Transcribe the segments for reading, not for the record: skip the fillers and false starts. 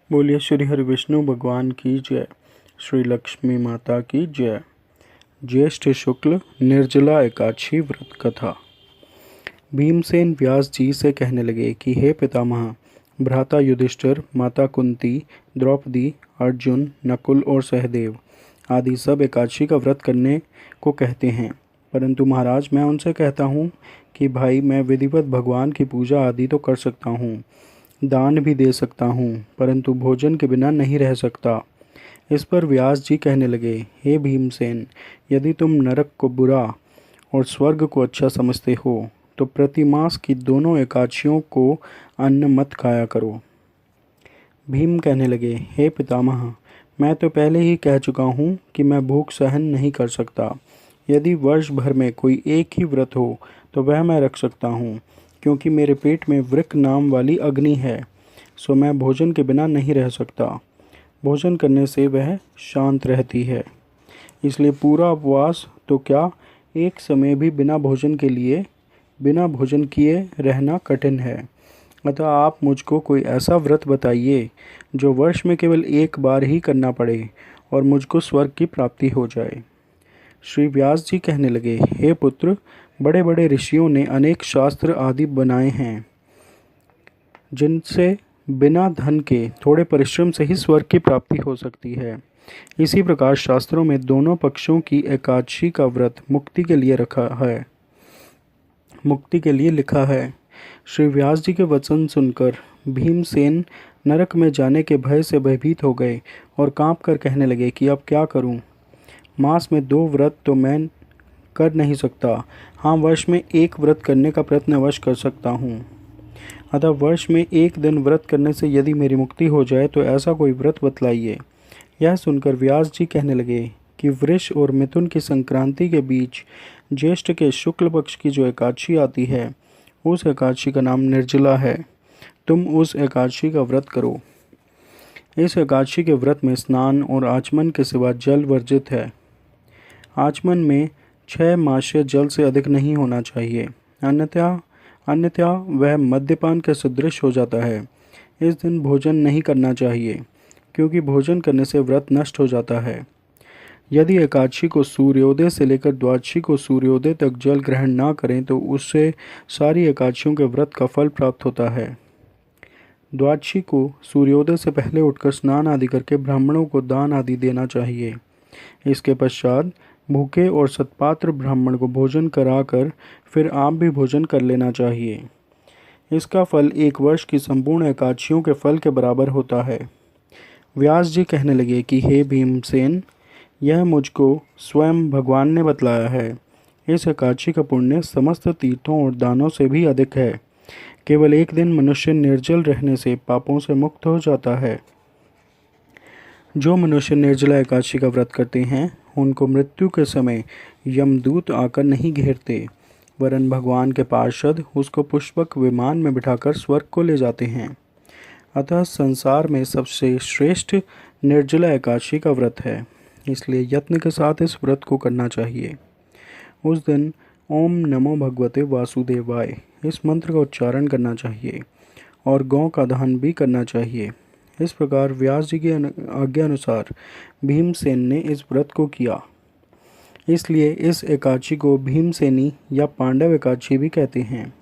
बोलिए श्री हरि विष्णु भगवान की जय। श्री लक्ष्मी माता की जय। ज्येष्ठ शुक्ल निर्जला एकादशी व्रत कथा। भीमसेन व्यास जी से कहने लगे कि हे पितामह, भ्राता युधिष्ठिर, माता कुंती, द्रौपदी, अर्जुन, नकुल और सहदेव आदि सब एकादशी का व्रत करने को कहते हैं, परंतु महाराज मैं उनसे कहता हूँ कि भाई मैं विधिवत भगवान की पूजा आदि तो कर सकता हूँ, दान भी दे सकता हूँ, परंतु भोजन के बिना नहीं रह सकता। इस पर व्यास जी कहने लगे, हे भीमसेन, यदि तुम नरक को बुरा और स्वर्ग को अच्छा समझते हो तो प्रतिमास की दोनों एकादशियों को अन्न मत खाया करो। भीम कहने लगे, हे पितामह, मैं तो पहले ही कह चुका हूँ कि मैं भूख सहन नहीं कर सकता। यदि वर्ष भर में कोई एक ही व्रत हो तो वह मैं रख सकता हूँ, क्योंकि मेरे पेट में वृक नाम वाली अग्नि है, सो मैं भोजन के बिना नहीं रह सकता। भोजन करने से वह शांत रहती है, इसलिए पूरा उपवास तो क्या, एक समय भी बिना भोजन किए रहना कठिन है। अतः आप मुझको कोई ऐसा व्रत बताइए जो वर्ष में केवल एक बार ही करना पड़े और मुझको स्वर्ग की प्राप्ति हो जाए। श्री व्यास जी कहने लगे, हे पुत्र, बड़े बड़े ऋषियों ने अनेक शास्त्र आदि बनाए हैं, जिनसे बिना धन के थोड़े परिश्रम से ही स्वर्ग की प्राप्ति हो सकती है। इसी प्रकार शास्त्रों में दोनों पक्षों की एकादशी का व्रत मुक्ति के लिए लिखा है। श्री व्यास जी के वचन सुनकर भीमसेन नरक में जाने के भय से भयभीत हो गए और कांप कर कहने लगे कि अब क्या करूं? मास में 2 व्रत तो मैं कर नहीं सकता, हाँ वर्ष में एक व्रत करने का प्रयत्न अवश्य कर सकता हूँ। अतः वर्ष में एक दिन व्रत करने से यदि मेरी मुक्ति हो जाए तो ऐसा कोई व्रत बतलाइए। यह सुनकर व्यास जी कहने लगे कि वृष और मिथुन की संक्रांति के बीच ज्येष्ठ के शुक्ल पक्ष की जो एकादशी आती है, उस एकादशी का नाम निर्जला है। तुम उस एकादशी का व्रत करो। इस एकादशी के व्रत में स्नान और आचमन के सिवा जल वर्जित है। आचमन में 6 मास्य जल से अधिक नहीं होना चाहिए, अन्यथा वह मद्यपान के सदृश हो जाता है। इस दिन भोजन नहीं करना चाहिए, क्योंकि भोजन करने से व्रत नष्ट हो जाता है। यदि एकादशी को सूर्योदय से लेकर द्वादशी को सूर्योदय तक जल ग्रहण ना करें तो उससे सारी एकादशियों के व्रत का फल प्राप्त होता है। द्वादशी को सूर्योदय से पहले उठकर स्नान आदि करके ब्राह्मणों को दान आदि देना चाहिए। इसके पश्चात भूखे और सत्पात्र ब्राह्मण को भोजन कराकर फिर आप भी भोजन कर लेना चाहिए। इसका फल 1 वर्ष की संपूर्ण एकादशियों के फल के बराबर होता है। व्यास जी कहने लगे कि हे भीमसेन, यह मुझको स्वयं भगवान ने बतलाया है। इस एकादशी का पुण्य समस्त तीर्थों और दानों से भी अधिक है। केवल एक दिन मनुष्य निर्जल रहने से पापों से मुक्त हो जाता है। जो मनुष्य निर्जला एकादशी का व्रत करते हैं उनको मृत्यु के समय यमदूत आकर नहीं घेरते, वरन भगवान के पार्षद उसको पुष्पक विमान में बिठाकर स्वर्ग को ले जाते हैं। अतः संसार में सबसे श्रेष्ठ निर्जला एकादशी का व्रत है, इसलिए यत्न के साथ इस व्रत को करना चाहिए। उस दिन ओम नमो भगवते वासुदेवाय इस मंत्र का उच्चारण करना चाहिए और गौ का दहन भी करना चाहिए। इस प्रकार व्यास जी की आज्ञा अनुसार भीमसेन ने इस व्रत को किया। इसलिए इस एकादशी को भीमसेनी या पांडव एकादशी भी कहते हैं।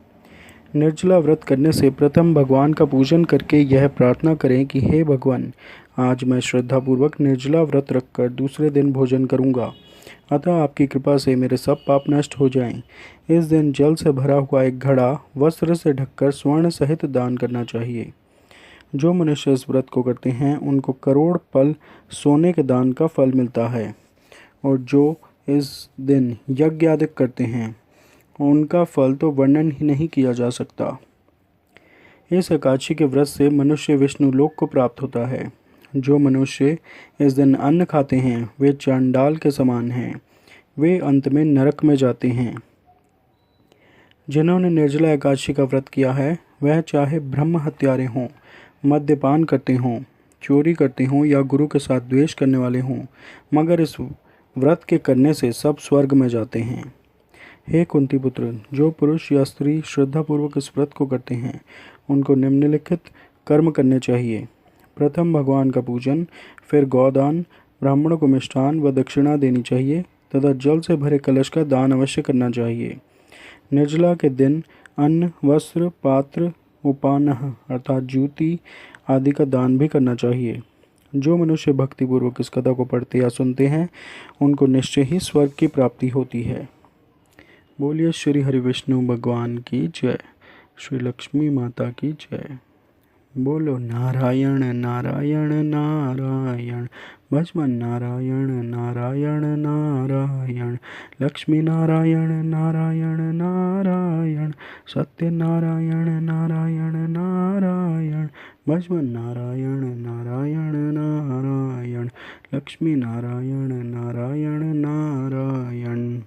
निर्जला व्रत करने से प्रथम भगवान का पूजन करके यह प्रार्थना करें कि हे भगवान, आज मैं श्रद्धापूर्वक निर्जला व्रत रखकर दूसरे दिन भोजन करूंगा, अतः आपकी कृपा से मेरे सब पाप नष्ट हो जाएं। इस दिन जल से भरा हुआ एक घड़ा वस्त्र से ढककर स्वर्ण सहित दान करना चाहिए। जो मनुष्य इस व्रत को करते हैं उनको करोड़ पल सोने के दान का फल मिलता है, और जो इस दिन यज्ञ आदि करते हैं उनका फल तो वर्णन ही नहीं किया जा सकता। इस एकादशी के व्रत से मनुष्य विष्णु लोक को प्राप्त होता है। जो मनुष्य इस दिन अन्न खाते हैं वे चांडाल के समान हैं, वे अंत में नरक में जाते हैं। जिन्होंने निर्जला एकादशी का व्रत किया है वह चाहे ब्रह्म हत्यारे हों, मद्यपान करते हों, चोरी करते हों या गुरु के साथ द्वेष करने वाले हों, मगर इस व्रत के करने से सब स्वर्ग में जाते हैं। हे कुंती पुत्र, जो पुरुष या स्त्री श्रद्धापूर्वक इस व्रत को करते हैं उनको निम्नलिखित कर्म करने चाहिए। प्रथम भगवान का पूजन, फिर गौदान, ब्राह्मणों को मिष्ठान व दक्षिणा देनी चाहिए तथा जल से भरे कलश का दान अवश्य करना चाहिए। निर्जला के दिन अन्न, वस्त्र, पात्र, उपानह अर्थात जूती आदि का दान भी करना चाहिए। जो मनुष्य भक्तिपूर्वक इस कथा को पढ़ते या सुनते हैं उनको निश्चय ही स्वर्ग की प्राप्ति होती है। बोलिए श्री हरि विष्णु भगवान की जय। श्री लक्ष्मी माता की जय। बोलो नारायण नारायण नारायण, भजमन नारायण नारायण नारायण, लक्ष्मी नारायण नारायण नारायण, सत्य नारायण नारायण नारायण, भजमन नारायण नारायण नारायण, लक्ष्मी नारायण नारायण नारायण।